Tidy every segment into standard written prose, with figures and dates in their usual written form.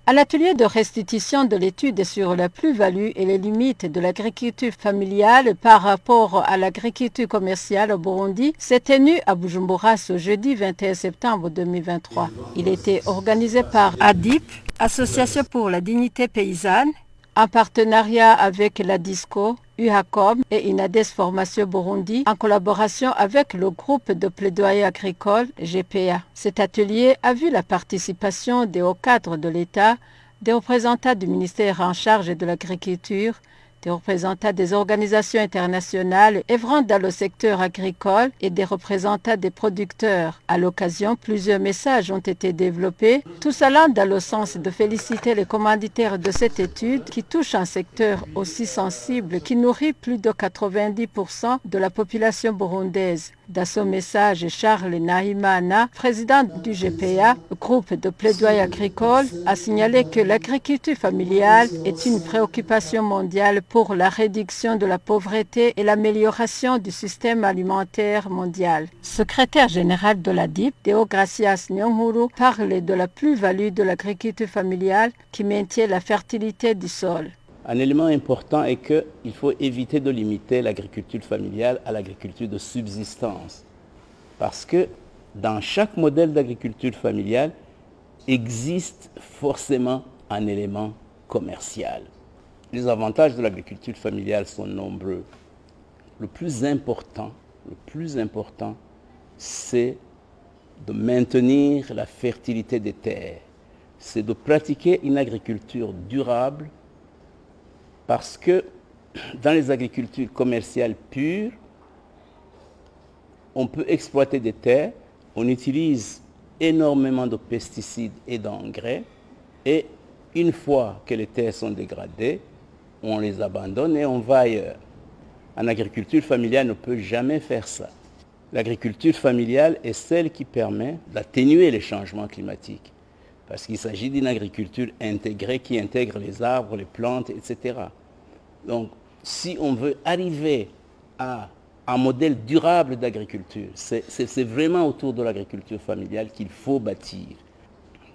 À l'atelier de restitution de l'étude sur la plus-value et les limites de l'agriculture familiale par rapport à l'agriculture commerciale au Burundi s'est tenu à Bujumbura ce jeudi 21 septembre 2023. Il était organisé par ADIP, Association pour la dignité paysanne, en partenariat avec la DISCO, UHACOM et INADES Formation Burundi, en collaboration avec le groupe de plaidoyer agricole GPA. Cet atelier a vu la participation des hauts cadres de l'État, des représentants du ministère en charge de l'agriculture, des représentants des organisations internationales œuvrant dans le secteur agricole et des représentants des producteurs. À l'occasion, plusieurs messages ont été développés, tous allant dans le sens de féliciter les commanditaires de cette étude qui touche un secteur aussi sensible qui nourrit plus de 90% de la population burundaise. Dans son message, Charles Nahimana, président du GPA, groupe de plaidoyer agricole, a signalé que l'agriculture familiale est une préoccupation mondiale pour la réduction de la pauvreté et l'amélioration du système alimentaire mondial. Secrétaire général de la DIP, Deogracias Nyonguru, parle de la plus-value de l'agriculture familiale qui maintient la fertilité du sol. Un élément important est qu'il faut éviter de limiter l'agriculture familiale à l'agriculture de subsistance. Parce que dans chaque modèle d'agriculture familiale existe forcément un élément commercial. Les avantages de l'agriculture familiale sont nombreux. Le plus important, c'est de maintenir la fertilité des terres. C'est de pratiquer une agriculture durable parce que dans les agricultures commerciales pures, on peut exploiter des terres, on utilise énormément de pesticides et d'engrais et une fois que les terres sont dégradées, on les abandonne et on va ailleurs. En agriculture familiale, on ne peut jamais faire ça. L'agriculture familiale est celle qui permet d'atténuer les changements climatiques. Parce qu'il s'agit d'une agriculture intégrée qui intègre les arbres, les plantes, etc. Donc, si on veut arriver à un modèle durable d'agriculture, c'est vraiment autour de l'agriculture familiale qu'il faut bâtir.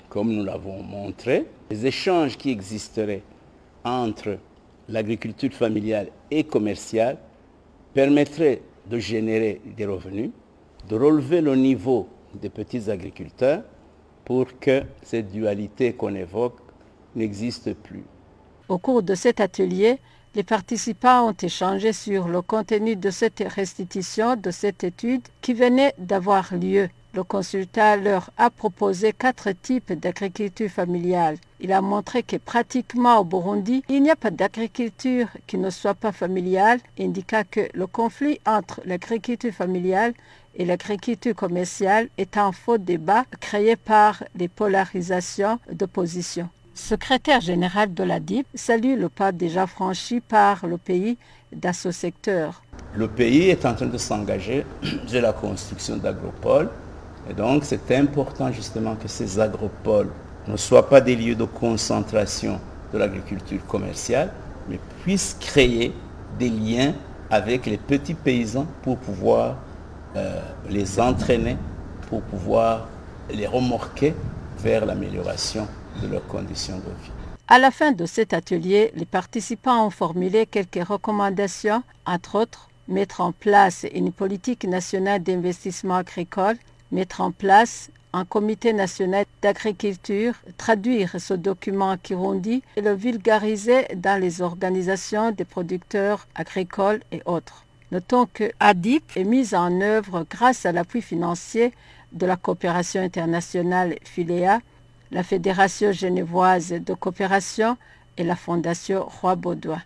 Comme nous l'avons montré, les échanges qui existeraient entre l'agriculture familiale et commerciale permettraient de générer des revenus, de relever le niveau des petits agriculteurs pour que cette dualité qu'on évoque n'existe plus. Au cours de cet atelier, les participants ont échangé sur le contenu de cette restitution de cette étude qui venait d'avoir lieu. Le consultant leur a proposé 4 types d'agriculture familiale. Il a montré que pratiquement au Burundi, il n'y a pas d'agriculture qui ne soit pas familiale, indiquant que le conflit entre l'agriculture familiale et l'agriculture commerciale est un faux débat créé par les polarisations d'opposition. Secrétaire général de la DIP salue le pas déjà franchi par le pays dans ce secteur. Le pays est en train de s'engager dans la construction d'agropoles. Et donc, c'est important justement que ces agropoles ne soient pas des lieux de concentration de l'agriculture commerciale, mais puissent créer des liens avec les petits paysans pour pouvoir les entraîner, pour pouvoir les remorquer vers l'amélioration de leurs conditions de vie. À la fin de cet atelier, les participants ont formulé quelques recommandations, entre autres, mettre en place une politique nationale d'investissement agricole, mettre en place un comité national d'agriculture, traduire ce document en Kirundi et le vulgariser dans les organisations des producteurs agricoles et autres. Notons que ADIP est mise en œuvre grâce à l'appui financier de la coopération internationale FILEA, la Fédération genevoise de coopération et la Fondation Roi Baudouin.